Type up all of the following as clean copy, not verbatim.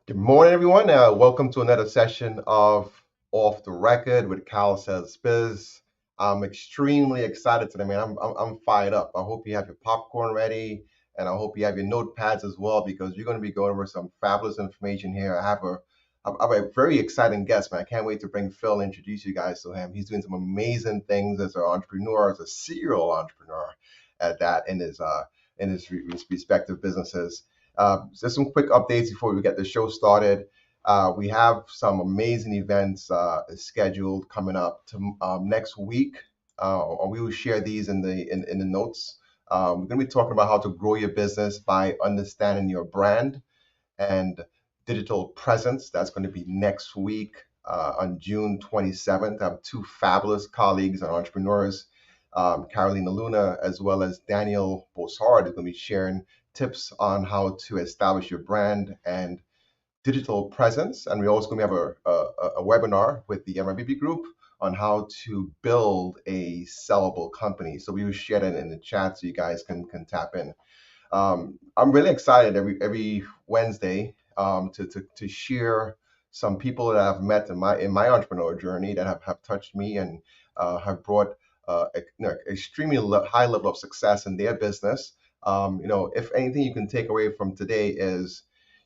Good morning, everyone. Welcome to another session of Off the Record with Kyle Says Biz. I'm extremely excited today, man. I'm fired up. I hope you have your popcorn ready, and I hope you have your notepads as well because you're going to be going over some fabulous information here. I have a very exciting guest, man. I can't wait to bring Phil and introduce you guys to him. He's doing some amazing things as an entrepreneur, as a serial entrepreneur at that in his respective businesses. Just some quick updates before we get the show started. We have some amazing events scheduled coming up to next week. We will share these in the notes. We're going to be talking about how to grow your business by understanding your brand and digital presence. That's going to be next week on June 27th. I have two fabulous colleagues and entrepreneurs, Carolina Luna as well as Daniel Bossard, is going to be sharing tips on how to establish your brand and digital presence. And we're also going to have a webinar with the CM&AP group on how to build a sellable company. So we will share that in the chat so you guys can tap in. I'm really excited every Wednesday to share some people that I've met in my entrepreneurial journey that have touched me and have brought extremely high level of success in their business. If anything you can take away from today is,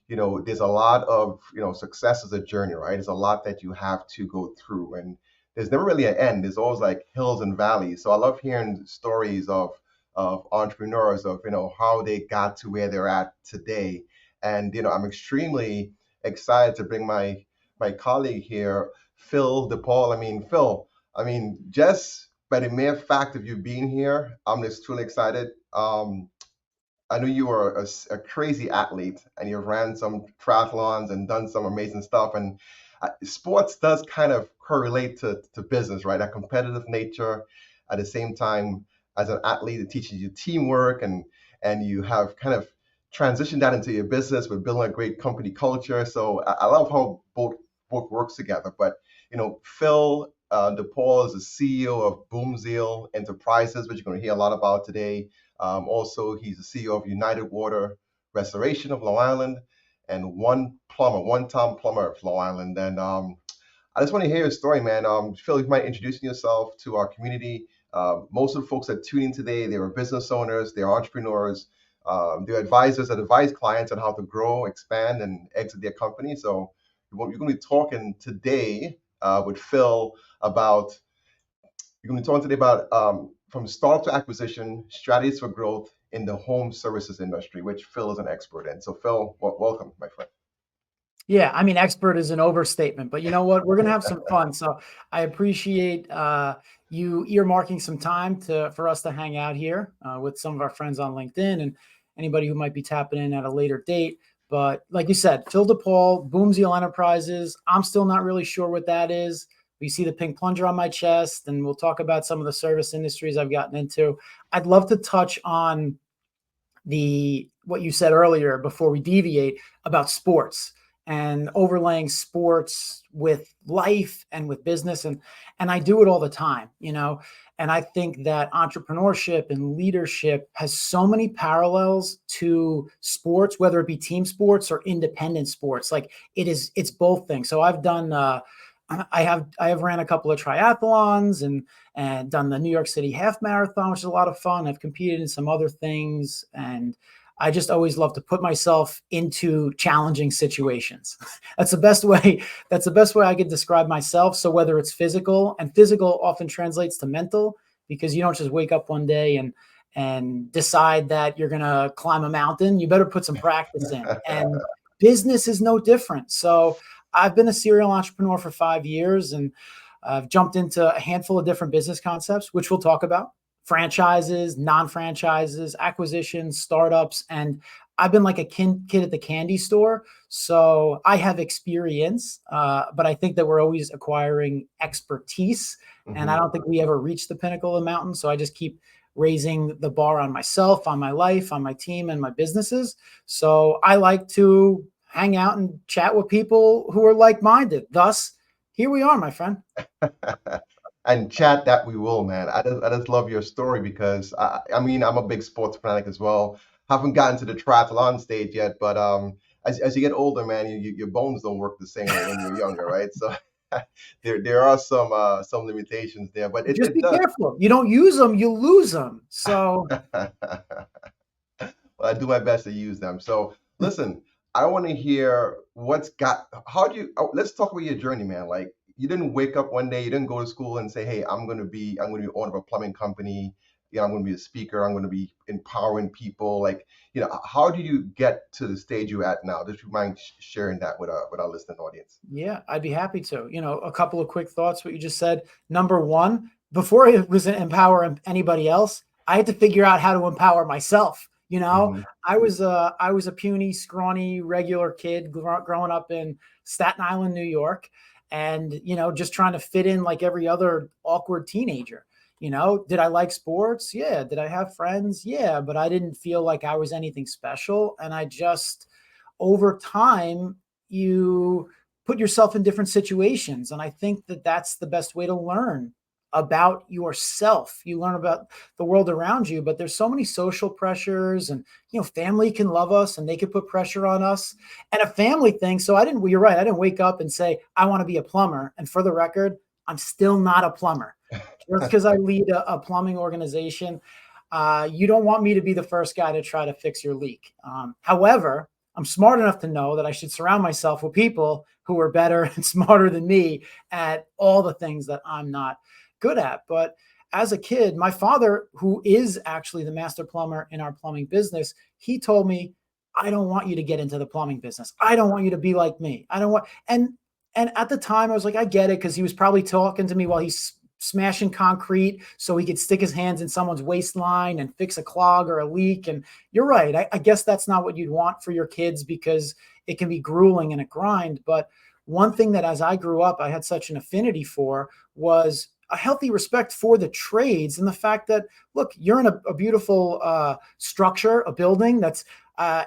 there's a lot of, success is a journey, right? There's a lot that you have to go through, and there's never really an end. There's always like hills and valleys. So I love hearing stories of entrepreneurs of how they got to where they're at today. And I'm extremely excited to bring my colleague here, Phil DePaul. Phil, just by the mere fact of you being here, I'm just truly excited. I know you are a crazy athlete and you've ran some triathlons and done some amazing stuff. And sports does kind of correlate to business, right? That competitive nature. At the same time, as an athlete, it teaches you teamwork, and you have kind of transitioned that into your business with building a great company culture. So I love how both works together. But Phil DePaul is the CEO of BoomZeal Enterprises, which you're going to hear a lot about today. Also, he's the CEO of United Water Restoration of Long Island and one-time plumber of Long Island. And I just want to hear your story, man. Phil, you might introduce yourself to our community. Most of the folks that tune in today, they are business owners, they're entrepreneurs, they're advisors that advise clients on how to grow, expand, and exit their company. So you're going to be talking today with Phil about from startup to acquisition, strategies for growth in the home services industry, which Phil is an expert in. So Phil, welcome, my friend. Yeah, I mean, expert is an overstatement, but you know what? We're going to have some fun. So I appreciate you earmarking some time for us to hang out here with some of our friends on LinkedIn and anybody who might be tapping in at a later date. But like you said, Phil DePaul, BoomZeal Enterprises. I'm still not really sure what that is. You see the pink plunger on my chest, and we'll talk about some of the service industries I've gotten into. I'd love to touch on what you said earlier before we deviate about sports and overlaying sports with life and with business. And I do it all the time, and I think that entrepreneurship and leadership has so many parallels to sports, whether it be team sports or independent sports. Like it's both things. So I've done, I have ran a couple of triathlons and done the New York City half marathon, which is a lot of fun. I've competed in some other things, and I just always love to put myself into challenging situations. That's the best way. That's the best way I could describe myself. So whether it's physical, and physical often translates to mental, because you don't just wake up one day and decide that you're going to climb a mountain. You better put some practice in. And business is no different. So I've been a serial entrepreneur for 5 years, and I've jumped into a handful of different business concepts, which we'll talk about. Franchises, non-franchises, acquisitions, startups. And I've been like a kid at the candy store. So I have experience, but I think that we're always acquiring expertise. Mm-hmm. And I don't think we ever reach the pinnacle of the mountain. So I just keep raising the bar on myself, on my life, on my team, and my businesses. So I like to hang out and chat with people who are like-minded. Thus, here we are, my friend. And chat that we will, man. I just love your story because I'm a big sports fanatic as well. Haven't gotten to the triathlon stage yet, but as you get older, man, your bones don't work the same way when you're younger, right? So there are some limitations there, but Just it be does. careful. You don't use them, you lose them. So Well, I do my best to use them. So listen, I want to hear how do you, let's talk about your journey, man. Like you didn't wake up one day, you didn't go to school and say, hey, I'm going to be owner of a plumbing company. I'm going to be a speaker. I'm going to be empowering people. Like, how do you get to the stage you're at now? Just you mind sharing that with our listening audience? yeah, I'd be happy to. A couple of quick thoughts, what you just said. Number one, before I was empower anybody else, I had to figure out how to empower myself. Hmm. I was a puny, scrawny, regular kid growing up in Staten Island, New York, and just trying to fit in like every other awkward teenager. Did I like sports? Yeah. Did I have friends? Yeah, but I didn't feel like I was anything special, and I just over time you put yourself in different situations. And I think that that's the best way to learn about yourself. You learn about the world around you, but there's so many social pressures, and family can love us and they can put pressure on us, and a family thing. So you're right, I didn't wake up and say I want to be a plumber. And for the record, I'm still not a plumber. Just because I lead a plumbing organization, you don't want me to be the first guy to try to fix your leak. However, I'm smart enough to know that I should surround myself with people who are better and smarter than me at all the things that I'm not good at. But as a kid, my father, who is actually the master plumber in our plumbing business, he told me, I don't want you to get into the plumbing business. I don't want you to be like me. I don't want, and at the time I was like, I get it, because he was probably talking to me while he's smashing concrete so he could stick his hands in someone's waistline and fix a clog or a leak. And you're right. I guess that's not what you'd want for your kids, because it can be grueling and a grind. But one thing that as I grew up, I had such an affinity for was a healthy respect for the trades, and the fact that, look, you're in a beautiful structure, a building that's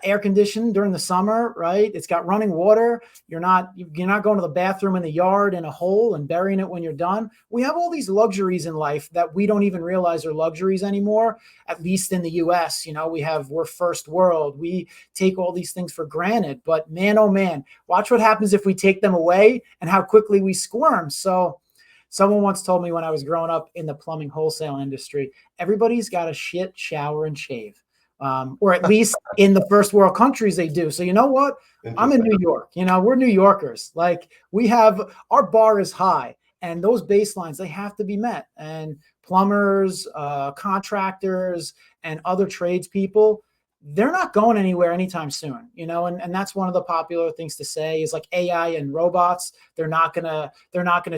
air conditioned during the summer, right? It's got running water. You're not going to the bathroom in the yard in a hole and burying it when you're done. We have all these luxuries in life that we don't even realize are luxuries anymore. At least in the US, we're first world. We take all these things for granted, but man, oh man, watch what happens if we take them away and how quickly we squirm. So someone once told me when I was growing up in the plumbing wholesale industry, everybody's got a shit, shower, and shave. Or at least in the first world countries they do. So you know what? I'm in Interesting. New York. We're New Yorkers. Like, our bar is high, and those baselines, they have to be met. And plumbers, contractors, and other tradespeople, they're not going anywhere anytime soon. And that's one of the popular things to say is like AI and robots. They're not gonna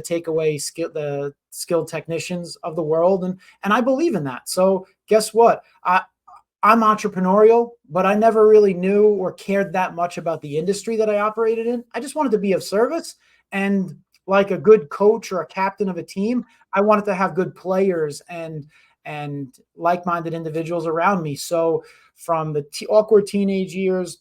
take away the skilled technicians of the world. And I believe in that. So guess what? I'm entrepreneurial, but I never really knew or cared that much about the industry that I operated in. I just wanted to be of service. And like a good coach or a captain of a team, I wanted to have good players and like-minded individuals around me. So from the awkward teenage years,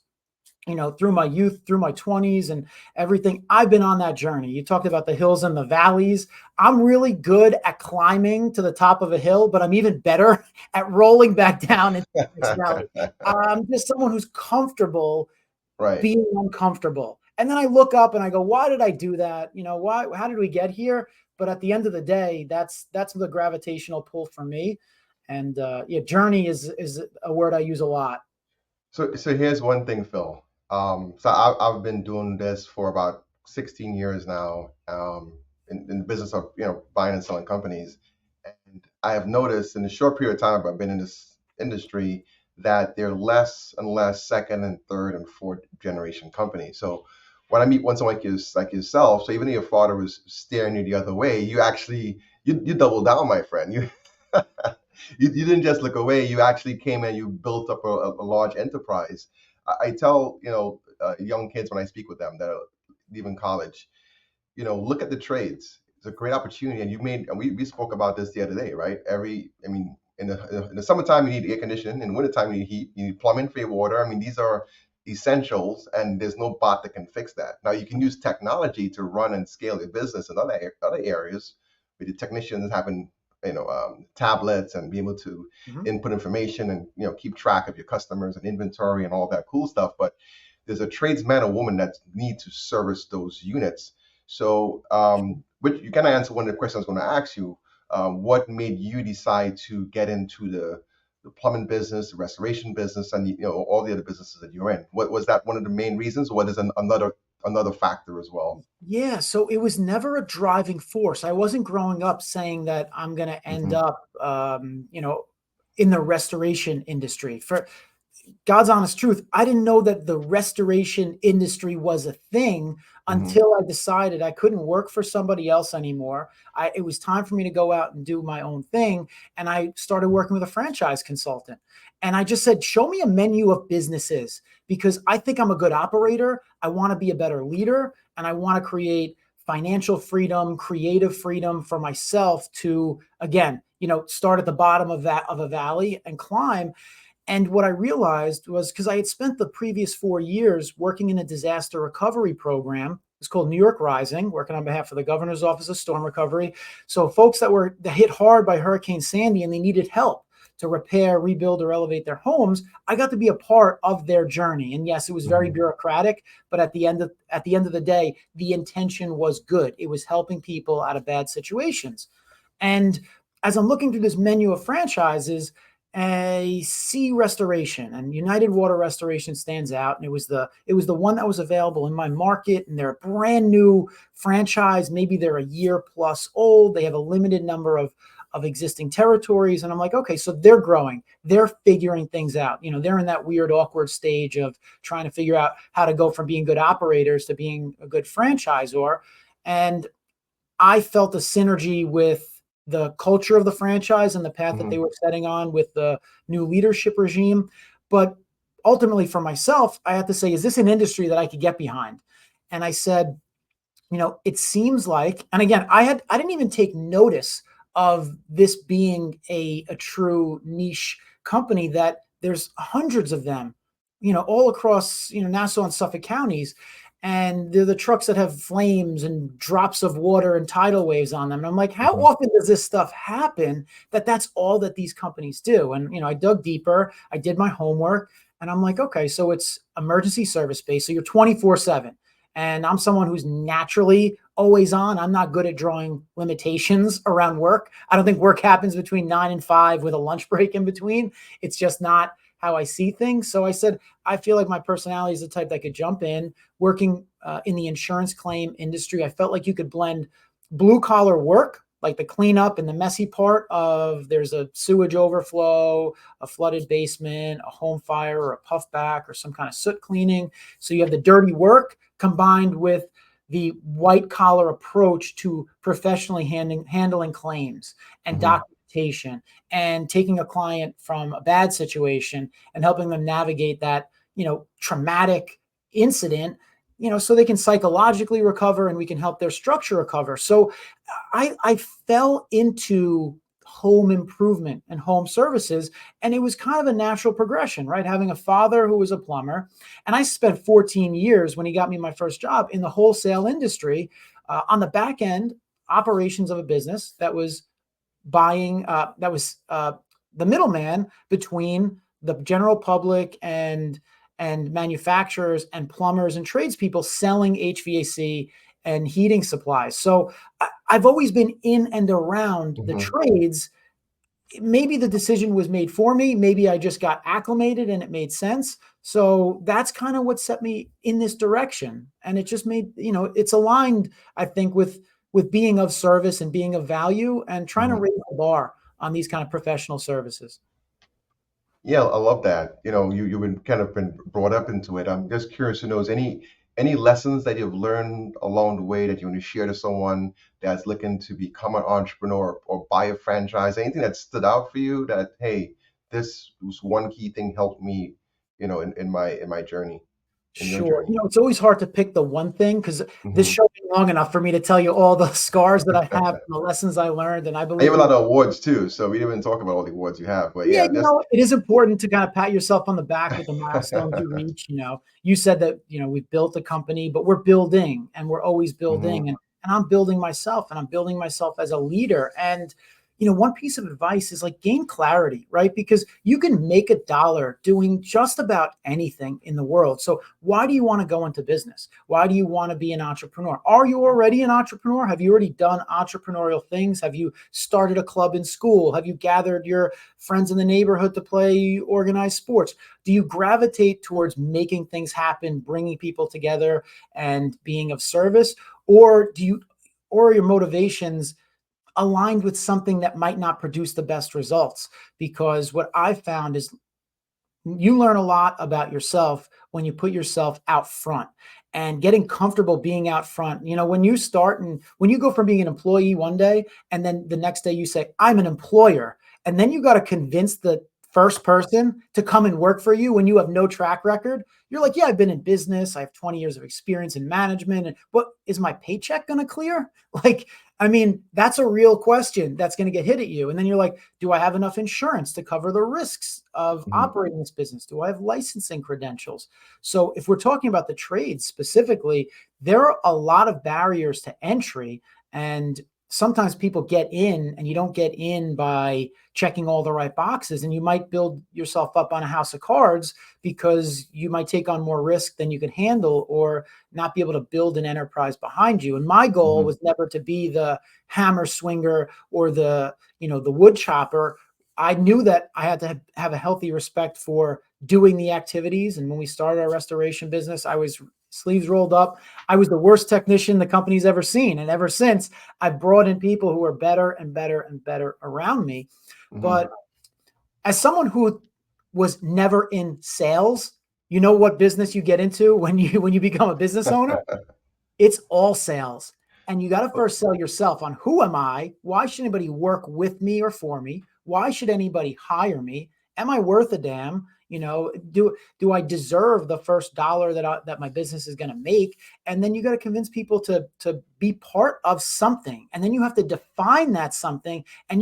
through my youth, through my 20s and everything, I've been on that journey. You talked about the hills and the valleys. I'm really good at climbing to the top of a hill, but I'm even better at rolling back down into the next valley. I'm just someone who's comfortable Right. being uncomfortable. And then I look up and I go, why did I do that? How did we get here? But at the end of the day, that's the gravitational pull for me. And yeah, journey is a word I use a lot. So here's one thing, Phil. So I've been doing this for about 16 years now, in the business of buying and selling companies, and I have noticed in the short period of time I've been in this industry that there are less and less second and third and fourth generation companies. So when I meet one someone like yourself, so even if your father was staring you the other way, you actually you double down, my friend. You you didn't just look away. You actually came and you built up a large enterprise. I tell young kids when I speak with them that are leaving college, look at the trades. It's a great opportunity, and we spoke about this the other day, right? I mean, in the summertime you need air conditioning, in the wintertime you need heat, you need plumbing for your water. I mean, these are essentials, and there's no bot that can fix that. Now you can use technology to run and scale your business in other areas, with the technicians having tablets and be able to Mhm. input information and keep track of your customers and inventory and all that cool stuff. But there's a tradesman or woman that need to service those units. So, but you kind of answer one of the questions I was going to ask you. What made you decide to get into the plumbing business, the restoration business, and all the other businesses that you're in? What was that one of the main reasons, or what is another factor as well? Yeah, so it was never a driving force. I wasn't growing up saying that I'm going to end Hmm. up, in the restoration industry. For God's honest truth, I didn't know that the restoration industry was a thing Hmm. until I decided I couldn't work for somebody else anymore. It was time for me to go out and do my own thing. And I started working with a franchise consultant. And I just said, show me a menu of businesses because I think I'm a good operator. I want to be a better leader and I want to create financial freedom, creative freedom for myself to, again, start at the bottom of a valley and climb. And what I realized was because I had spent the previous 4 years working in a disaster recovery program. It's called New York Rising, working on behalf of the governor's office of storm recovery. So folks that were hit hard by Hurricane Sandy and they needed help to repair, rebuild, or elevate their homes, I got to be a part of their journey. And yes, it was very Hmm. bureaucratic, but at the end of the day, the intention was good. It was helping people out of bad situations. And as I'm looking through this menu of franchises, I see restoration and United Water Restoration stands out. And it was the one that was available in my market. And they're a brand new franchise. Maybe they're a year plus old. They have a limited number of existing territories. And I'm like, okay, so they're growing. They're figuring things out. They're in that weird, awkward stage of trying to figure out how to go from being good operators to being a good franchisor. And I felt a synergy with the culture of the franchise and the path that they Hmm. were setting on with the new leadership regime. But ultimately, for myself, I had to say, is this an industry that I could get behind? And I said, it seems like, and again, I didn't even take notice of this being a true niche company that there's hundreds of them, all across, Nassau and Suffolk counties. And they're the trucks that have flames and drops of water and tidal waves on them. And I'm like, how Hmm. often does this stuff happen that's all that these companies do? And, I dug deeper, I did my homework, and I'm like, okay, so it's emergency service based. So you're 24/7. And I'm someone who's naturally always on. I'm not good at drawing limitations around work. I don't think work happens between 9 and 5 with a lunch break in between. It's just not how I see things. So I said, I feel like my personality is the type that could jump in. Working in the insurance claim industry, I felt like you could blend blue collar work, like the cleanup and the messy part of there's a sewage overflow, a flooded basement, a home fire, or a puffback, or some kind of soot cleaning. So you have the dirty work combined with the white collar approach to professionally handling claims and Hmm. documentation and taking a client from a bad situation and helping them navigate that, traumatic incident, so they can psychologically recover and we can help their structure recover. So I fell into home improvement and home services, and it was kind of a natural progression, right? Having a father who was a plumber, and I spent 14 years when he got me my first job in the wholesale industry, on the back end operations of a business that was buying, the middleman between the general public and manufacturers and plumbers and tradespeople selling HVAC and heating supplies. So I've always been in and around the Hmm. trades. Maybe the decision was made for me. Maybe I just got acclimated and it made sense. So that's kind of what set me in this direction. And it just made, it's aligned, I think, with being of service and being of value and trying to Hmm. raise the bar on these kind of professional services. Yeah, I love that. You've been kind of been brought up into it. I'm just curious to know, is any lessons that you've learned along the way that you want to share to someone that's looking to become an entrepreneur or buy a franchise? Anything that stood out for you that, hey, this was one key thing helped me, in my journey, in your Sure. journey. It's always hard to pick the one thing because this Hmm. show be long enough for me to tell you all the scars that I have and the lessons I learned. And I You believe have a we lot of awards too, so we didn't even talk about all the awards you have. But Yeah, yeah, just it is important to kind of pat yourself on the back with the milestones you reach. You said that, we've built a company, but we're building and we're always hmm building. And I'm building myself and I'm building myself as a leader. And, one piece of advice is like gain clarity, right? Because you can make $1 doing just about anything in the world. So why do you want to go into business? Why do you want to be an entrepreneur? Are you already an entrepreneur? Have you already done entrepreneurial things? Have you started a club in school? Have you gathered your friends in the neighborhood to play organized sports? Do you gravitate towards making things happen, bringing people together and being of service? Or or are your motivations aligned with something that might not produce the best results? Because what I've found is you learn a lot about yourself when you put yourself out front and getting comfortable being out front. When you start and when you go from being an employee one day and then the next day you say, I'm an employer, and then you got to convince the first person to come and work for you when you have no track record. You're like, yeah, I've been in business. I have 20 years of experience in management. And what is my paycheck going to clear? Like, I mean, that's a real question that's going to get hit at you. And then you're like, do I have enough insurance to cover the risks of operating this business? Do I have licensing credentials? So if we're talking about the trades specifically, there are a lot of barriers to entry. And sometimes people get in and you don't get in by checking all the right boxes, and you might build yourself up on a house of cards because you might take on more risk than you can handle or not be able to build an enterprise behind you. And my goal was never to be the hammer swinger or the wood chopper. I knew that I had to have a healthy respect for doing the activities. And when we started our restoration business, I was sleeves rolled up. I was the worst technician the company's ever seen. And ever since, I brought in people who are better and better and better around me. But as someone who was never in sales, you know what business you get into when you become a business owner? It's all sales. And you got to first sell yourself on who am I? Why should anybody work with me or for me? Why should anybody hire me? Am I worth a damn? Do I deserve the first dollar that my business is going to make? And then you got to convince people to be part of something. And then you have to define that something, and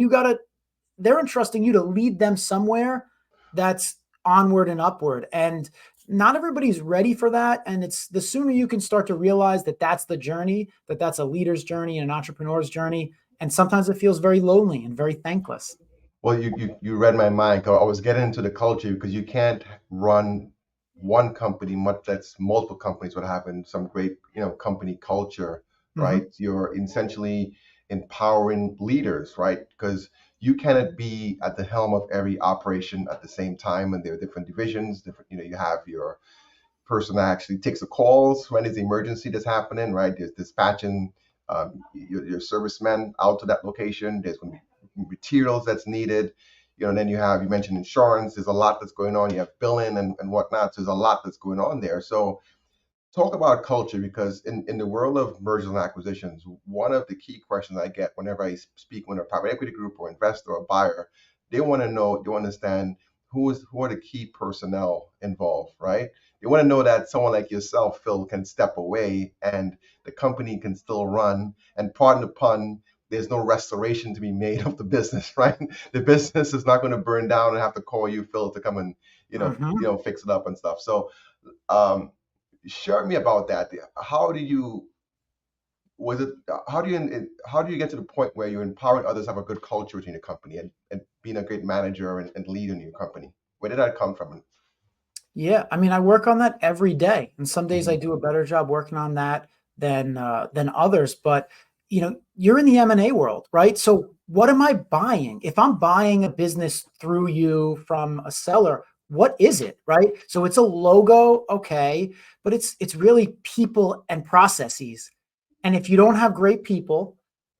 they're entrusting you to lead them somewhere that's onward and upward. And not everybody's ready for that. And it's the sooner you can start to realize that that's the journey, that's a leader's journey and an entrepreneur's journey. And sometimes it feels very lonely and very thankless. Well, you read my mind. 'Cause I was getting into the culture because you can't run one company, much less multiple companies, without having some great, company culture, right? You're essentially empowering leaders, right? Because you cannot be at the helm of every operation at the same time, and there are different divisions. Different, you have your person that actually takes the calls when there's an emergency that's happening, right? There's dispatching your servicemen out to that location. There's going to be materials that's needed. And then you mentioned insurance. There's a lot that's going on. You have billing and whatnot. So there's a lot that's going on there. So talk about culture, because in the world of mergers and acquisitions, one of the key questions I get whenever I speak with a private equity group or investor or buyer, they want to understand who are the key personnel involved, right? They want to know that someone like yourself, Phil, can step away and the company can still run. And pardon the pun, there's no restoration to be made of the business, right? The business is not going to burn down and have to call you, Phil, to come and fix it up and stuff. So share me about that. How do you get to the point where you're empowering others to have a good culture within your company and being a great manager and leader in your company? Where did that come from? Yeah, I mean, I work on that every day, and some days I do a better job working on that than others. But you're in the M&A world, right? So what am I buying? If I'm buying a business through you from a seller, what is it, right? So it's a logo, okay, but it's really people and processes. And if you don't have great people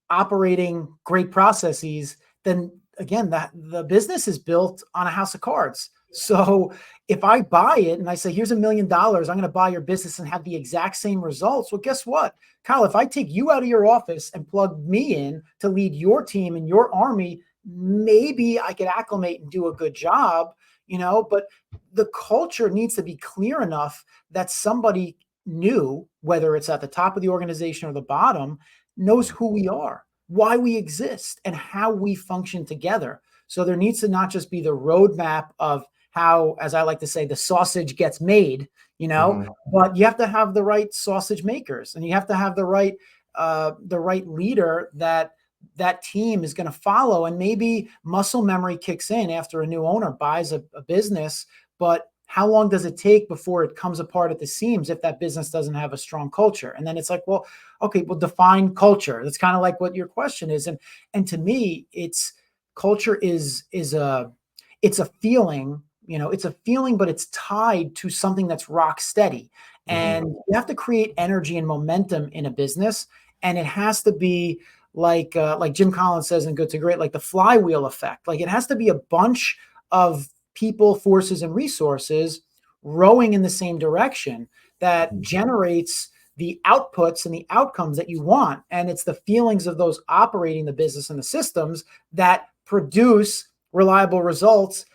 operating great processes, then again, the business is built on a house of cards. So if I buy it and I say, here's $1 million, I'm going to buy your business and have the exact same results. Well, guess what, Kyle, if I take you out of your office and plug me in to lead your team and your army, maybe I could acclimate and do a good job, but the culture needs to be clear enough that somebody new, whether it's at the top of the organization or the bottom, knows who we are, why we exist, and how we function together. So there needs to not just be the roadmap of how, as I like to say, the sausage gets made, but you have to have the right sausage makers, and you have to have the right leader that that team is going to follow, and maybe muscle memory kicks in after a new owner buys a business. But how long does it take before it comes apart at the seams if that business doesn't have a strong culture? And then it's like, well, okay, well, define culture. That's kind of like what your question is. And to me, it's culture is it's a feeling, it's a feeling, but it's tied to something that's rock steady. And you have to create energy and momentum in a business. And it has to be like Jim Collins says in Good to Great, like the flywheel effect. Like it has to be a bunch of people, forces, and resources rowing in the same direction that generates the outputs and the outcomes that you want. And it's the feelings of those operating the business and the systems that produce reliable results,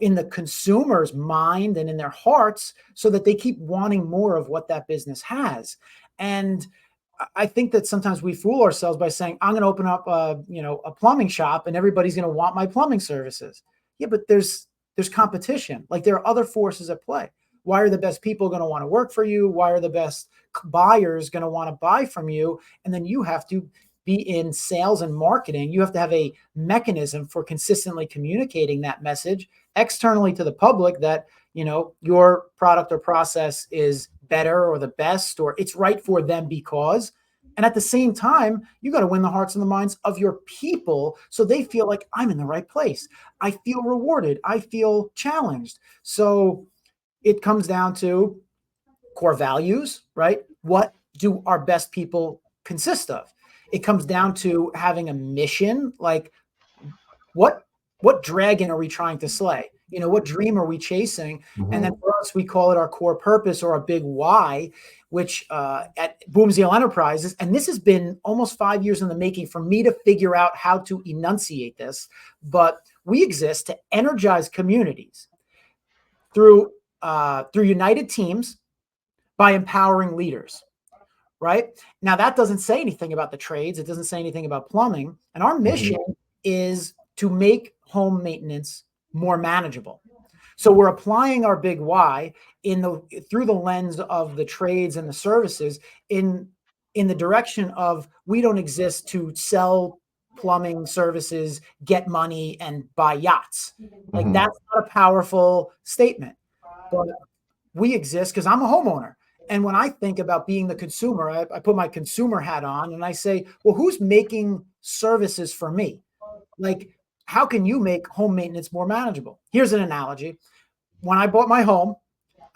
in the consumer's mind and in their hearts, so that they keep wanting more of what that business has. And I think that sometimes we fool ourselves by saying, I'm going to open up a plumbing shop and everybody's going to want my plumbing services. Yeah, but there's competition. Like there are other forces at play. Why are the best people going to want to work for you? Why are the best buyers going to want to buy from you? And then you have to be in sales and marketing. You have to have a mechanism for consistently communicating that message externally to the public that, your product or process is better or the best, or it's right for them because. And at the same time, you got to win the hearts and the minds of your people so they feel like I'm in the right place. I feel rewarded. I feel challenged. So it comes down to core values, right? What do our best people consist of? It comes down to having a mission, like what dragon are we trying to slay? What dream are we chasing? And then for us, we call it our core purpose or a big why, which at BoomZeal Enterprises, and this has been almost 5 years in the making for me to figure out how to enunciate this, but we exist to energize communities through united teams by empowering leaders. Right now, that doesn't say anything about the trades. It doesn't say anything about plumbing. And our mission is to make home maintenance more manageable. So we're applying our big why through the lens of the trades and the services in the direction of, we don't exist to sell plumbing services, get money, and buy yachts. Like that's not a powerful statement, but we exist because I'm a homeowner. And when I think about being the consumer, I put my consumer hat on and I say, well, who's making services for me? Like, how can you make home maintenance more manageable? Here's an analogy. When I bought my home,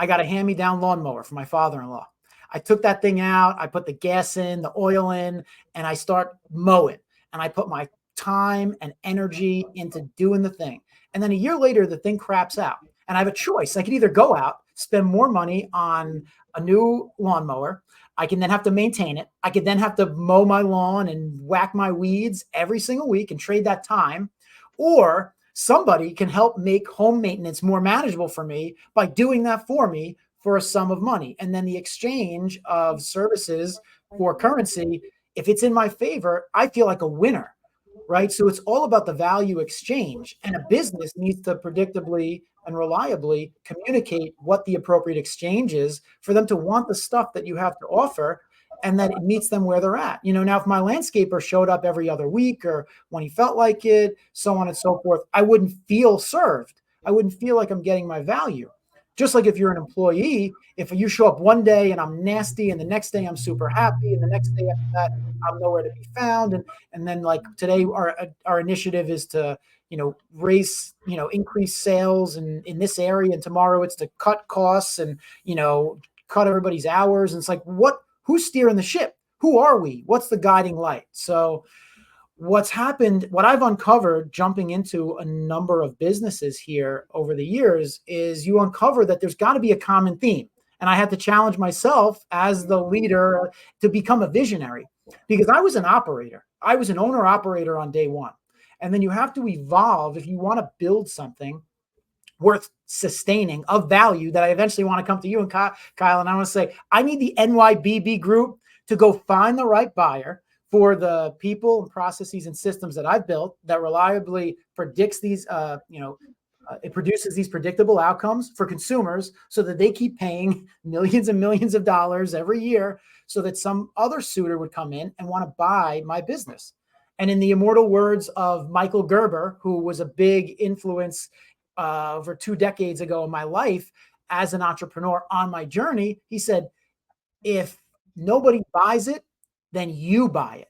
I got a hand-me-down lawnmower from my father-in-law. I took that thing out, I put the gas in, the oil in, and I start mowing. And I put my time and energy into doing the thing. And then a year later, the thing craps out. And I have a choice. I could either go out, spend more money on a new lawnmower. I can then have to maintain it. I could then have to mow my lawn and whack my weeds every single week and trade that time. Or somebody can help make home maintenance more manageable for me by doing that for me for a sum of money. And then the exchange of services for currency, if it's in my favor, I feel like a winner, right? So it's all about the value exchange. And a business needs to predictably and reliably communicate what the appropriate exchange is for them to want the stuff that you have to offer, and that it meets them where they're at. Now, if my landscaper showed up every other week or when he felt like it, so on and so forth, I wouldn't feel served. I wouldn't feel like I'm getting my value. Just like if you're an employee, if you show up one day and I'm nasty and the next day I'm super happy and the next day after that I'm nowhere to be found, and then like today our initiative is to increase sales in this area, and tomorrow it's to cut costs and cut everybody's hours, and it's like, who's steering the ship? Who are we? What's the guiding light? So what's happened, what I've uncovered jumping into a number of businesses here over the years, is you uncover that there's got to be a common theme. And I had to challenge myself as the leader to become a visionary, because I was an operator. I was an owner operator on day one. And then you have to evolve if you want to build something worth sustaining of value that I eventually want to come to you and Kyle, and I want to say, I need the NYBB group to go find the right buyer for the people and processes and systems that I've built that reliably predicts these, it produces these predictable outcomes for consumers so that they keep paying millions and millions of dollars every year, so that some other suitor would come in and want to buy my business. And in the immortal words of Michael Gerber, who was a big influence over 2 decades ago in my life as an entrepreneur on my journey, he said, if nobody buys it, then you buy it.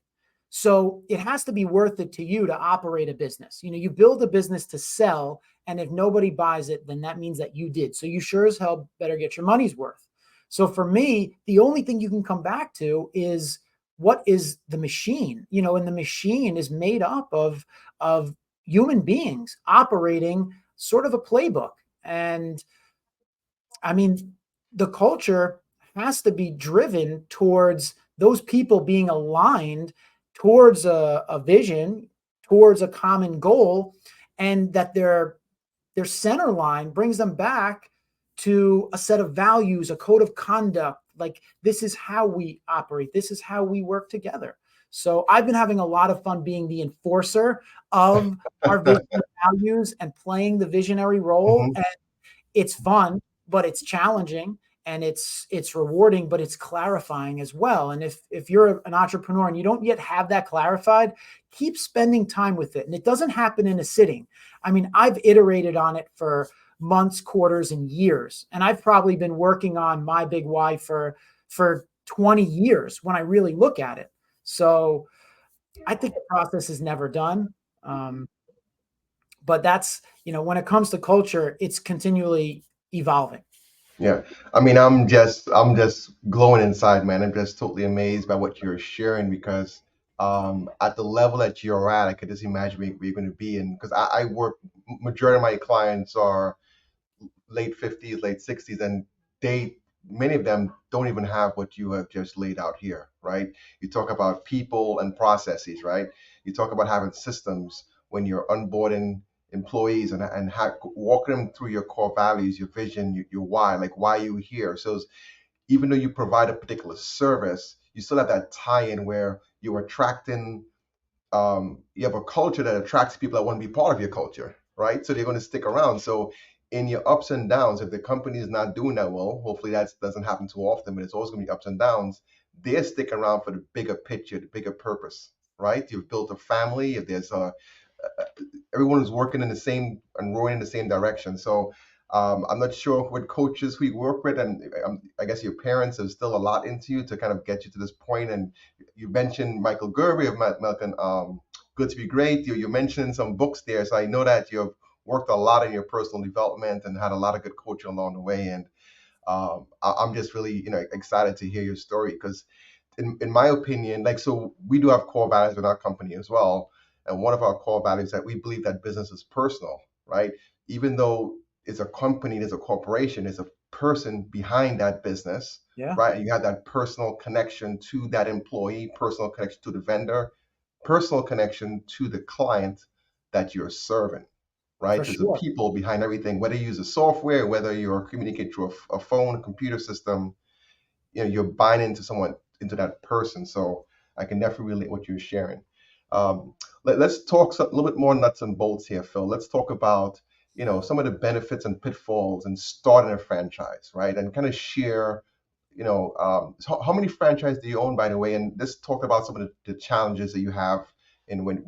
So it has to be worth it to you to operate a business. You know, you build a business to sell, and if nobody buys it, then that means that you did. So you sure as hell better get your money's worth. So for me, the only thing you can come back to is, what is the machine? You know, and the machine is made up of human beings operating sort of a playbook. And I mean, the culture has to be driven towards those people being aligned towards a vision, towards a common goal, and that their center line brings them back to a set of values, a code of conduct. Like, this is how we operate. This is how we work together. So I've been having a lot of fun being the enforcer of our vision and values and playing the visionary role. Mhm. And it's fun, but it's challenging, and it's rewarding, but it's clarifying as well. And if you're an entrepreneur and you don't yet have that clarified, keep spending time with it. And it doesn't happen in a sitting. I mean, I've iterated on it for months, quarters, and years. And I've probably been working on my big why for 20 years when I really look at it. So I think the process is never done. But that's, you know, when it comes to culture, it's continually evolving. Yeah, I mean, I'm just glowing inside, man. I'm just totally amazed by what you're sharing because at the level that you're at, I could just imagine where you're going to be. And because I work, majority of my clients are late 50s, late 60s, and they many of them don't even have what you have just laid out here, right? You talk about people and processes, right? You talk about having systems when you're onboarding employees and walking them through your core values, your vision, your why, like why you here. So even though you provide a particular service, you still have that tie-in where you're attracting you have a culture that attracts people that want to be part of your culture, right? So they're going to stick around. So in your ups and downs, if the company is not doing that well, hopefully that doesn't happen too often, but it's always going to be ups and downs. They're sticking around for the bigger picture, the bigger purpose, right? You've built a family. If there's everyone is working in the same and rowing in the same direction. So I'm not sure what coaches who you work with, and I guess your parents have still a lot into you to kind of get you to this point. And you mentioned Michael Gerber of Malcolm, Good to Be Great. You mentioned some books there, so I know that you've worked a lot in your personal development and had a lot of good coaching along the way. And I'm just really excited to hear your story because in my opinion, like, so we do have core values in our company as well. And one of our core values is that we believe that business is personal, right? Even though it's a company, there's a corporation, there's a person behind that business, Yeah, right? And you have that personal connection to that employee, personal connection to the vendor, personal connection to the client that you're serving, for right? There's a sure. people behind everything, whether you use a software, whether you're communicating through a phone, a computer system, you're buying into someone, into that person. So I can definitely relate what you're sharing. um, let's talk a little bit more nuts and bolts here, Phil. Let's talk about some of the benefits and pitfalls in starting a franchise, right? And kind of share so how many franchises do you own, by the way? And let's talk about some of the challenges that you have in when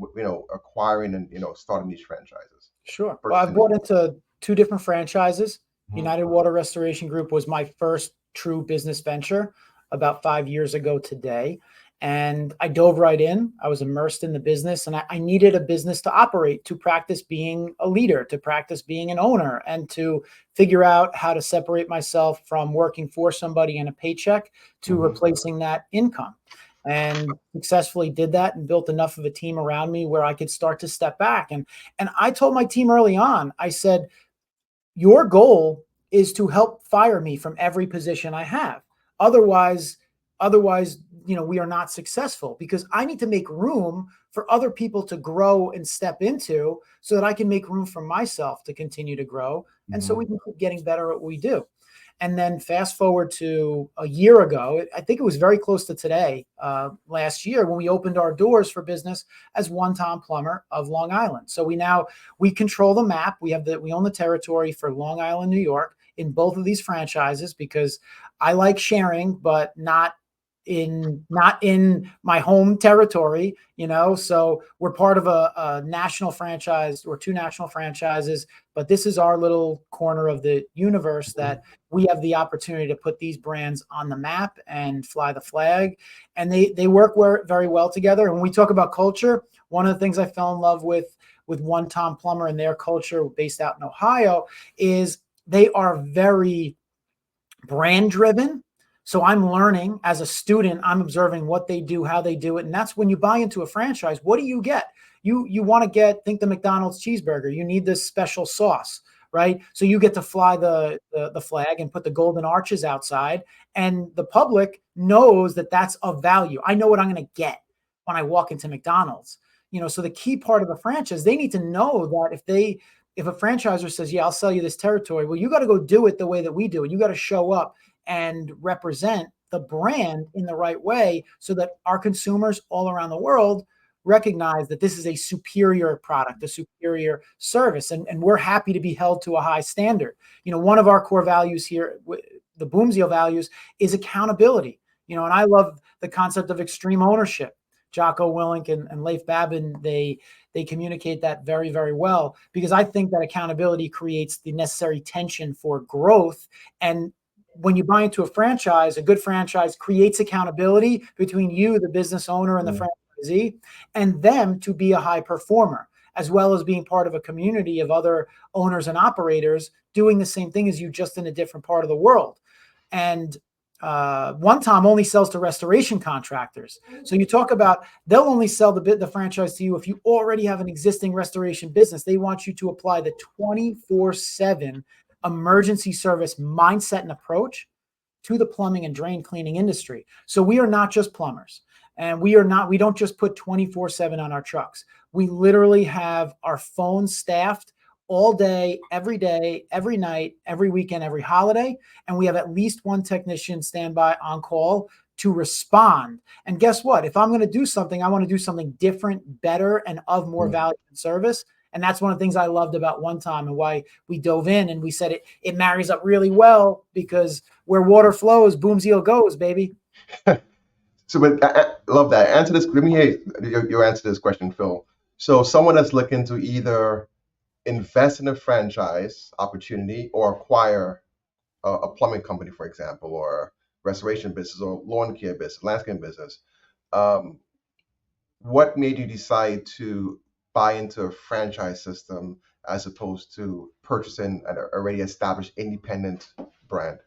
acquiring and starting these franchises. Sure. Well, First I've thing that bought into 2 different franchises. you. United Water Restoration Group was my first true business venture about 5 years ago today. And I dove right in. I was immersed in the business, and I needed a business to operate, to practice being a leader, to practice being an owner, and to figure out how to separate myself from working for somebody in a paycheck to Mhm. replacing that income. And successfully did that and built enough of a team around me where I could start to step back. And I told my team early on, I said, your goal is to help fire me from every position I have. Otherwise, otherwise, we are not successful, because I need to make room for other people to grow and step into so that I can make room for myself to continue to grow. And so Mhm. we can keep getting better at what we do. And then fast forward to a year ago, I think it was very close to today, last year, when we opened our doors for business as One Tom Plumber of Long Island. So we control the map. We own the territory for Long Island, New York, in both of these franchises, because I like sharing, but not not in my home territory, so we're part of a national franchise or two national franchises, but this is our little corner of the universe that we have the opportunity to put these brands on the map and fly the flag. And they work very well together. And when we talk about culture, one of the things I fell in love with One Tom Plumber and their culture based out in Ohio is they are very brand driven. So I'm learning as a student, I'm observing what they do, how they do it. And that's when you buy into a franchise, what do you get? You want to think the McDonald's cheeseburger, you need this special sauce, right? So you get to fly the flag and put the golden arches outside, and the public knows that that's of value. I know what I'm going to get when I walk into McDonald's. So the key part of a franchise, they need to know that if a franchisor says, yeah, I'll sell you this territory, well, you got to go do it the way that we do it. You got to show up and represent the brand in the right way so that our consumers all around the world recognize that this is a superior product, a superior service. And we're happy to be held to a high standard. One of our core values here, the BoomZeal values, is accountability. And I love the concept of extreme ownership. Jocko Willink and Leif Babin, they communicate that very, very well, because I think that accountability creates the necessary tension for growth. And when you buy into a franchise, a good franchise creates accountability between you, the business owner, and the franchisee, and them to be a high performer, as well as being part of a community of other owners and operators doing the same thing as you, just in a different part of the world. And One Tom only sells to restoration contractors. So you talk about, they'll only sell the franchise to you if you already have an existing restoration business. They want you to apply the 24/7 emergency service mindset and approach to the plumbing and drain cleaning industry. So we are not just plumbers, and we don't just put 24/7 on our trucks. We literally have our phones staffed all day, every night, every weekend, every holiday. And we have at least one technician standby on call to respond. And guess what? If I'm going to do something, I want to do something different, better, and of more value and service. And that's one of the things I loved about One Tom and why we dove in, and we said it marries up really well, because where water flows, BoomZeal goes, baby. So, but I love that. Answer this. Let me hear your answer to this question, Phil. So, someone that's looking to either invest in a franchise opportunity or acquire a plumbing company, for example, or restoration business, or lawn care business, landscape business. What made you decide to buy into a franchise system as opposed to purchasing an already established independent brand?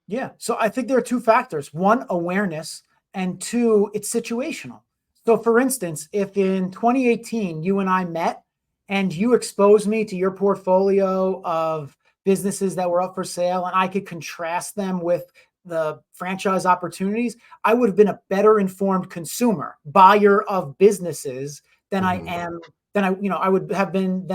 Yeah. So I think there are two factors. One, awareness, and two, it's situational. So for instance, if in 2018 you and I met and you exposed me to your portfolio of businesses that were up for sale, and I could contrast them with the franchise opportunities, I would have been a better informed consumer, buyer of businesses than I am, I would have been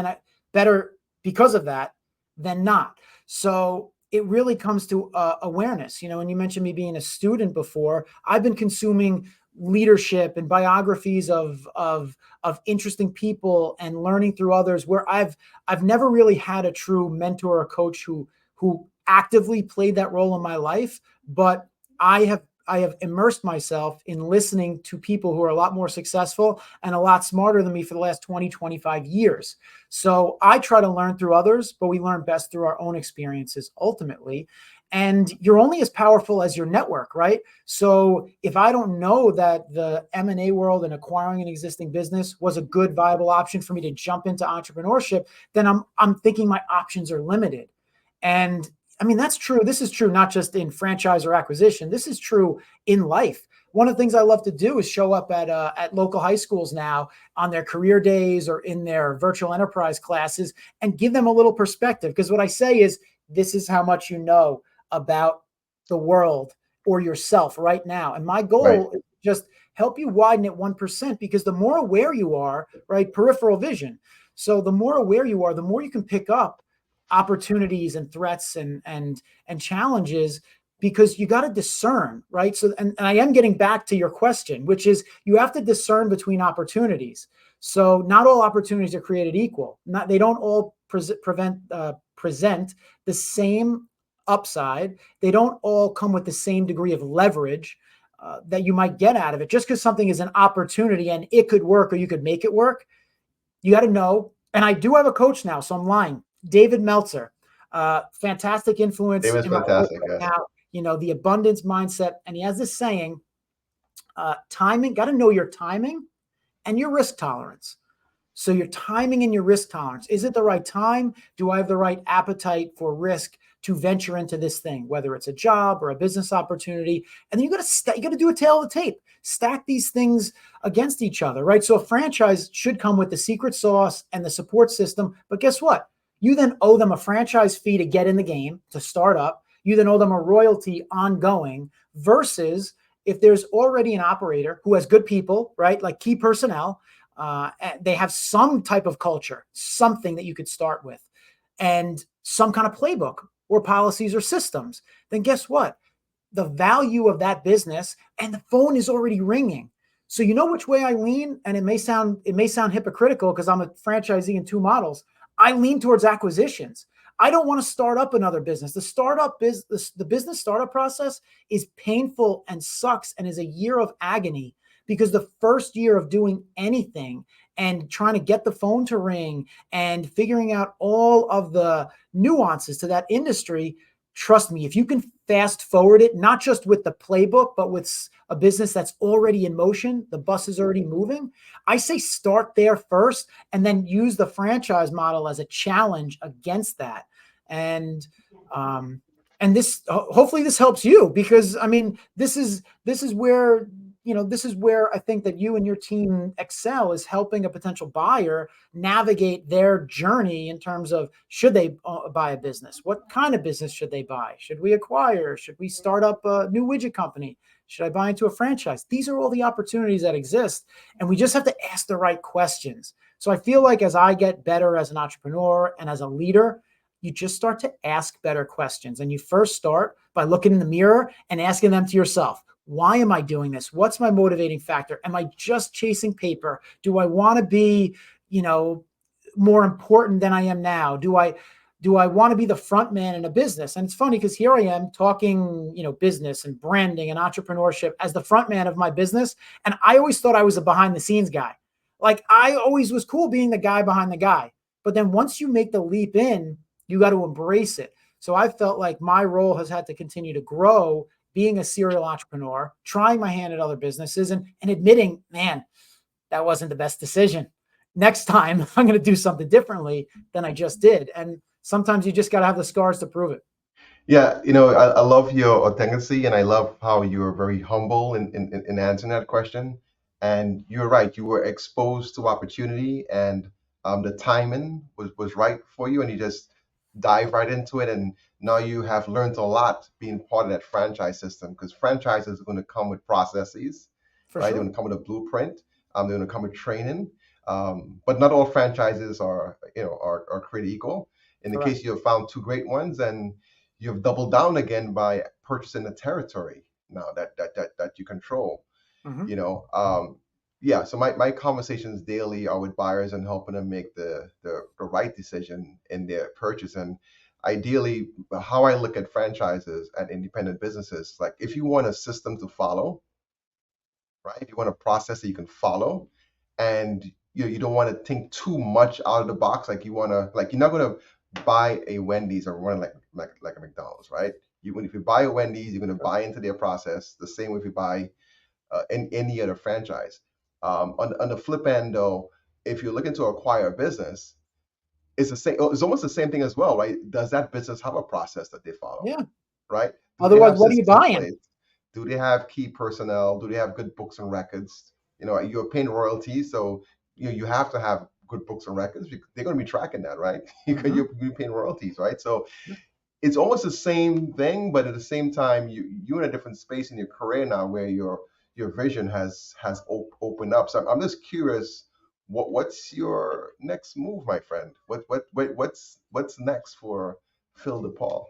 better because of that than not. So it really comes to awareness. And you mentioned me being a student before. I've been consuming leadership and biographies of interesting people and learning through others, where I've never really had a true mentor or coach who actively played that role in my life, but I have immersed myself in listening to people who are a lot more successful and a lot smarter than me for the last 20, 25 years. So I try to learn through others, but we learn best through our own experiences ultimately. And you're only as powerful as your network, right? So if I don't know that the M&A world and acquiring an existing business was a good, viable option for me to jump into entrepreneurship, then I'm thinking my options are limited. And I mean, that's true. This is true not just in franchise or acquisition. This is true in life. One of the things I love to do is show up at local high schools now on their career days or in their virtual enterprise classes and give them a little perspective. Because what I say is, this is how much you know about the world or yourself right now. And my goal is just help you widen it 1%, because the more aware you are, right, peripheral vision. So the more aware you are, the more you can pick up opportunities and threats and challenges, because you got to discern, right? So, and I am getting back to your question, which is you have to discern between opportunities. So not all opportunities are created equal. They don't all present the same upside. They don't all come with the same degree of leverage. that you might get out of it. Just because something is an opportunity and it could work or you could make it work, you got to know. And I do have a coach now, so I'm lying. David Meltzer, fantastic influence David's in my life fantastic. right Yeah. now. You know, the abundance mindset. And he has this saying, timing, got to know your timing and your risk tolerance. So your timing and your risk tolerance. Is it the right time? Do I have the right appetite for risk to venture into this thing, whether it's a job or a business opportunity? And then you got to do a tail of the tape. Stack these things against each other, right? So a franchise should come with the secret sauce and the support system. But guess what? You then owe them a franchise fee to get in the game, to start up. You then owe them a royalty ongoing, versus if there's already an operator who has good people, right? Like key personnel, they have some type of culture, something that you could start with, and some kind of playbook or policies or systems. Then guess what? The value of that business, and the phone is already ringing. So you know which way I lean, and it may sound hypocritical because I'm a franchisee in two models. I lean towards acquisitions. I don't want to start up another business. The business startup process is painful and sucks and is a year of agony, because the first year of doing anything and trying to get the phone to ring and figuring out all of the nuances to that industry, trust me, if you can fast forward it, not just with the playbook, but with a business that's already in motion, the bus is already moving, I say start there first and then use the franchise model as a challenge against that. And this, hopefully this helps you, because I mean, this is where, this is where I think that you and your team excel, is helping a potential buyer navigate their journey in terms of, should they buy a business? What kind of business should they buy? Should we acquire? Should we start up a new widget company? Should I buy into a franchise? These are all the opportunities that exist, and we just have to ask the right questions. So I feel like as I get better as an entrepreneur and as a leader, you just start to ask better questions. And you first start by looking in the mirror and asking them to yourself. Why am I doing this? What's my motivating factor? Am I just chasing paper? Do I want to be, more important than I am now? Do I want to be the front man in a business? And it's funny because here I am talking, business and branding and entrepreneurship as the front man of my business. And I always thought I was a behind the scenes guy. Like, I always was cool being the guy behind the guy. But then once you make the leap in, you got to embrace it. So I felt like my role has had to continue to grow, being a serial entrepreneur, trying my hand at other businesses, and admitting, man, that wasn't the best decision. Next time I'm going to do something differently than I just did. And sometimes you just got to have the scars to prove it. Yeah, I love your authenticity, and I love how you're very humble in answering that question. And you're right, you were exposed to opportunity, and the timing was right for you, and you just dive right into it. And now you have learned a lot being part of that franchise system, because franchises are going to come with processes, For right? They're sure. going to come with a blueprint. They're going to come with training. But not all franchises are created equal. In the Correct. case you have found two great ones, and you've doubled down again by purchasing the territory now that you control. Mm-hmm. Yeah. So my conversations daily are with buyers and helping them make the right decision in their purchase. And ideally, how I look at franchises and independent businesses, like if you want a system to follow, right? If you want a process that you can follow, and you don't want to think too much out of the box, like you're not going to buy a Wendy's or run like a McDonald's, right? If you buy a Wendy's, you're going to buy into their process the same way if you buy any other franchise. On the flip end, though, if you're looking to acquire a business, it's the same. It's almost the same thing as well, right? Does that business have a process that they follow, Yeah. right? Do they Otherwise, have what are you systems in buying? place? Do they have key personnel? Do they have good books and records? You're paying royalties, so you have to have good books and records. They're going to be tracking that, right? Mm-hmm. You're paying royalties, right? So it's almost the same thing, but at the same time, you're in a different space in your career now where your vision has opened up. So I'm just curious, what's your next move, my friend? What's next for Phil DePaul?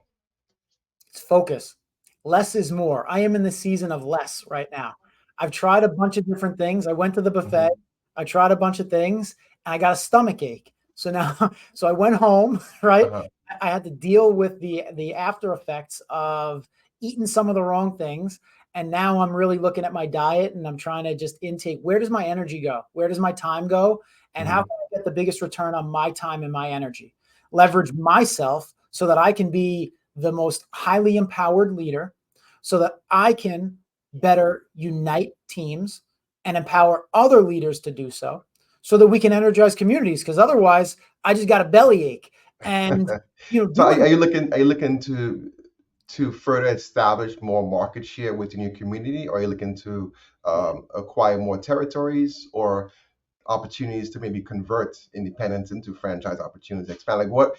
It's focus. Less is more. I am in the season of less right now. I've tried a bunch of different things. I went to the buffet. Hmm. I tried a bunch of things, and I got a stomach ache. So now, so I went home, right? Uh-huh. I had to deal with the after effects of eating some of the wrong things. And now I'm really looking at my diet and I'm trying to just intake, where does my energy go? Where does my time go? And how can I get the biggest return on my time and my energy? Leverage myself so that I can be the most highly empowered leader, so that I can better unite teams and empower other leaders to do so, so that we can energize communities. Because otherwise, I just got a bellyache. And So doing are you looking to further establish more market share within your community, or are you looking to acquire more territories or opportunities to maybe convert independents into franchise opportunities? Expand. Like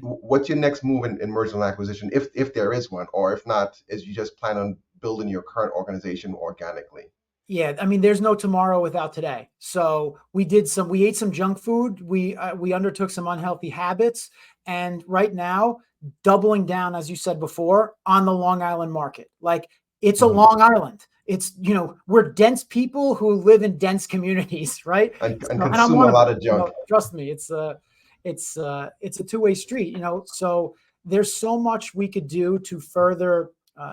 what's your next move in merger and acquisition, if there is one, or if not, is you just plan on building your current organization organically? Yeah, I mean, there's no tomorrow without today. So we ate some junk food. We undertook some unhealthy habits, and right now, doubling down, as you said before, on the Long Island market. Like, it's a Long Island. It's, we're dense people who live in dense communities, right? And And I'm consume one a of them. lot of junk. Trust me, it's a two-way street. So there's so much we could do to further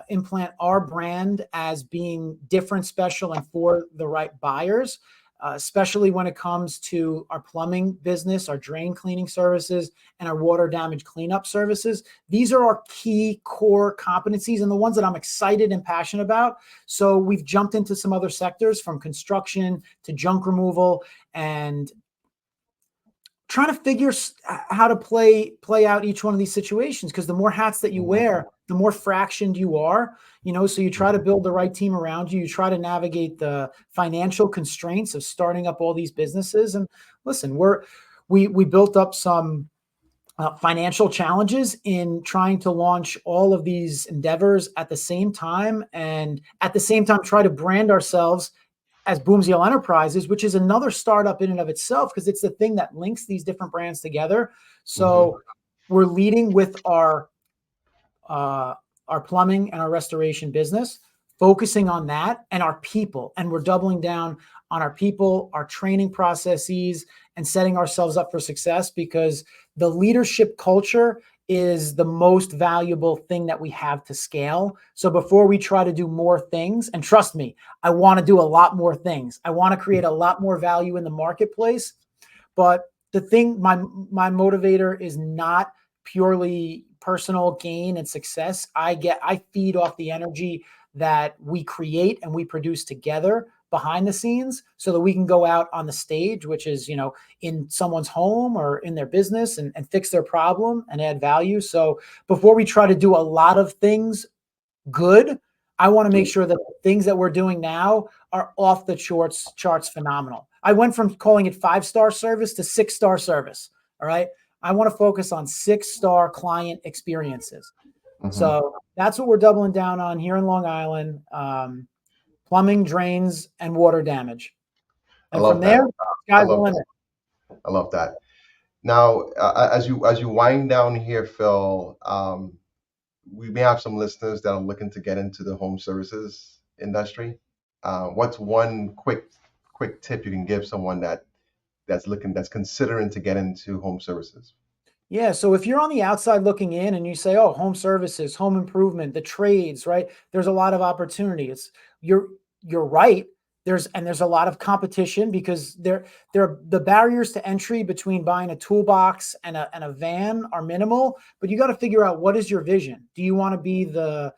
implant our brand as being different, special, and for the right buyers, especially when it comes to our plumbing business, our drain cleaning services, and our water damage cleanup services. These are our key core competencies and the ones that I'm excited and passionate about. So we've jumped into some other sectors, from construction to junk removal, and trying to figure how to play out each one of these situations, because the more hats that you wear, the more fractioned you are. So you try to build the right team around you. You try to navigate the financial constraints of starting up all these businesses. And listen, we built up some financial challenges in trying to launch all of these endeavors at the same time, and at the same time try to brand ourselves as BoomZeal Enterprises, which is another startup in and of itself, because it's the thing that links these different brands together. So we're leading with our plumbing and our restoration business, focusing on that and our people. And we're doubling down on our people, our training processes, and setting ourselves up for success, because the leadership culture is the most valuable thing that we have to scale. So before we try to do more things, and trust me, I want to do a lot more things. I want to create a lot more value in the marketplace. But the thing, my motivator is not purely personal gain and success. I feed off the energy that we create and we produce together behind the scenes, so that we can go out on the stage, which is, in someone's home or in their business, and fix their problem and add value. So before we try to do a lot of things good, I want to make sure that the things that we're doing now are off the charts phenomenal. I went from calling it 5-star service to 6-star service. All right. I want to focus on 6-star client experiences. So that's what we're doubling down on here in Long Island. Plumbing, drains, and water damage. And from there, sky's the limit. I love that. Now, as you wind down here, Phil, we may have some listeners that are looking to get into the home services industry. What's one quick tip you can give someone that's considering to get into home services? Yeah. So if you're on the outside looking in and you say, "Oh, home services, home improvement, the trades," right? There's a lot of opportunity. You're right. There's a lot of competition, because there are the barriers to entry between buying a toolbox and a van are minimal. But you got to figure out, what is your vision? Do you want to be the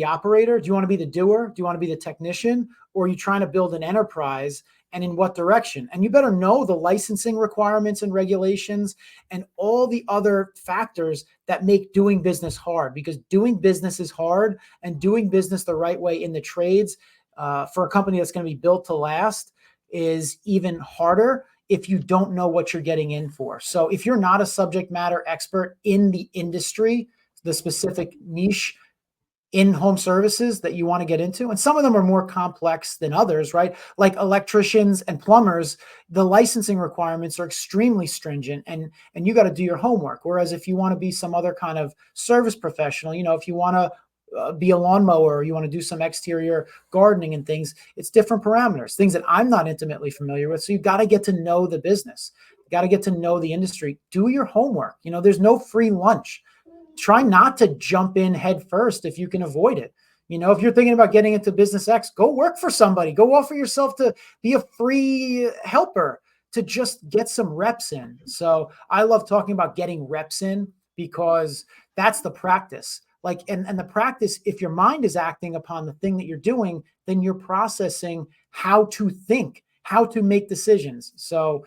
operator? Do you want to be the doer? Do you want to be the technician? Or are you trying to build an enterprise, and in what direction? And you better know the licensing requirements and regulations and all the other factors that make doing business hard, because doing business is hard, and doing business the right way in the trades, for a company that's going to be built to last, is even harder if you don't know what you're getting in for. So if you're not a subject matter expert in the industry, the specific niche in home services that you want to get into, and some of them are more complex than others, right? Like electricians and plumbers, the licensing requirements are extremely stringent, and you got to do your homework. Whereas if you want to be some other kind of service professional, if you want to be a lawnmower, or you want to do some exterior gardening and things, it's different parameters, things that I'm not intimately familiar with. So you've got to get to know the business. You got to get to know the industry. Do your homework. There's no free lunch. Try not to jump in head first if you can avoid it. If you're thinking about getting into business X, go work for somebody. Go offer yourself to be a free helper to just get some reps in. So I love talking about getting reps in because that's the practice. Like, and the practice, if your mind is acting upon the thing that you're doing, then you're processing how to think, how to make decisions. So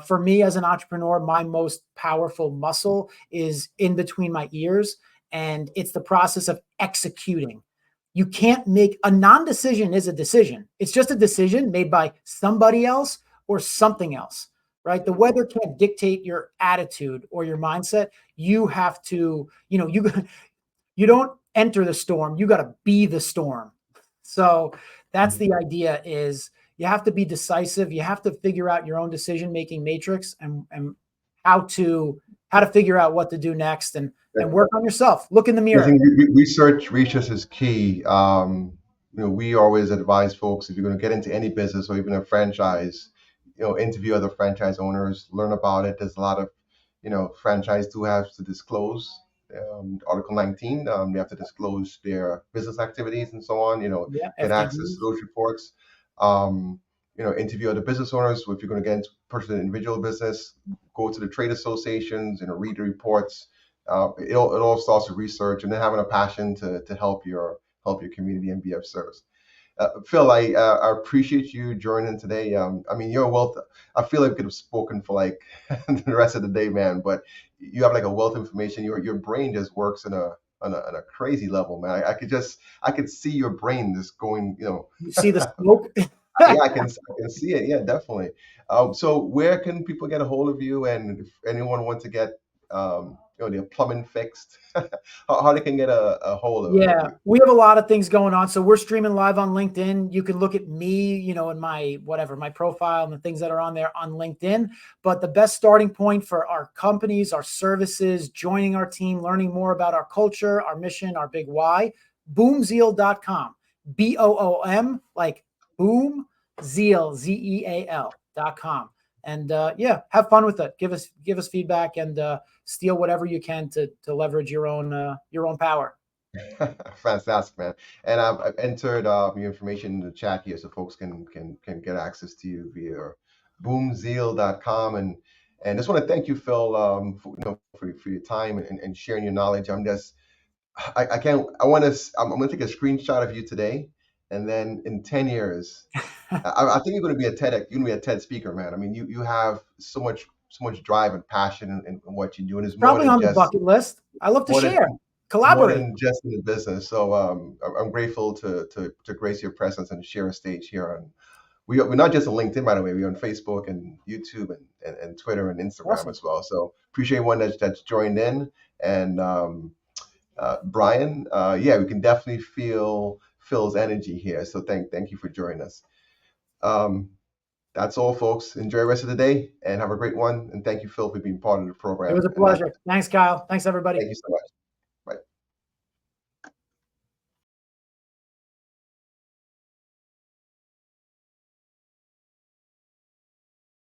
for me as an entrepreneur, my most powerful muscle is in between my ears, and it's the process of executing. You can't make a non-decision is a decision. It's just a decision made by somebody else or something else, right? The weather can't dictate your attitude or your mindset. You have to, you don't enter the storm. You got to be the storm. So that's the idea is you have to be decisive. You have to figure out your own decision-making matrix and how to figure out what to do next and work on yourself. Look in the I mirror. think research is key. We always advise folks if you're going to get into any business or even a franchise, interview other franchise owners, learn about it. There's a lot of, franchise do have to disclose Article 19. They have to disclose their business activities and so on. Yeah, Get access to FTDs. those reports. Um, interview other business owners. If you're going to get into personal individual business, go to the trade associations, read the reports. It all starts with research and then having a passion to help your community and be of service. Phil, I appreciate you joining today. You're a wealth. I feel like we could have spoken for like the rest of the day, man. But you have like a wealth of information. Your brain just works on a crazy level, man. I could see your brain just going. You see the smoke? Yeah, I can see it. Yeah, definitely. So where can people get a hold of you? And if anyone wants to get their plumbing fixed, how they can get a hold of Yeah, you? we have a lot of things going on. So we're streaming live on LinkedIn. You can look at me, in my profile and the things that are on there on LinkedIn. But the best starting point for our companies, our services, joining our team, learning more about our culture, our mission, our big why, boomzeal.com. BOOM, like boom, zeal, ZEAL.com. And have fun with it. Give us feedback and steal whatever you can to leverage your own power. Fantastic, man. And I've entered your information in the chat here so folks can get access to you via boomzeal.com. And just want to thank you, Phil, for your time and sharing your knowledge. I can't, I want to, I'm going to take a screenshot of you today. And then in 10 years, I think you're going to be you're going to be a TED speaker, man. You have so much drive and passion in what you do. And it's more Probably than on the just, bucket list. I love to more than share, more collaborate. than just in the business. So I'm grateful to grace your presence and share a stage here. And we're not just on LinkedIn, by the way. We're on Facebook and YouTube and Twitter and Instagram Awesome. as well. So appreciate one that's joined in. And Brian, yeah, we can definitely feel Phil's energy here. So thank you for joining us. Um, that's all, folks. Enjoy the rest of the day and have a great one. And thank you, Phil, for being part of the It program. was a And pleasure. Thanks, Kyle. Thanks, everybody. thank you so much.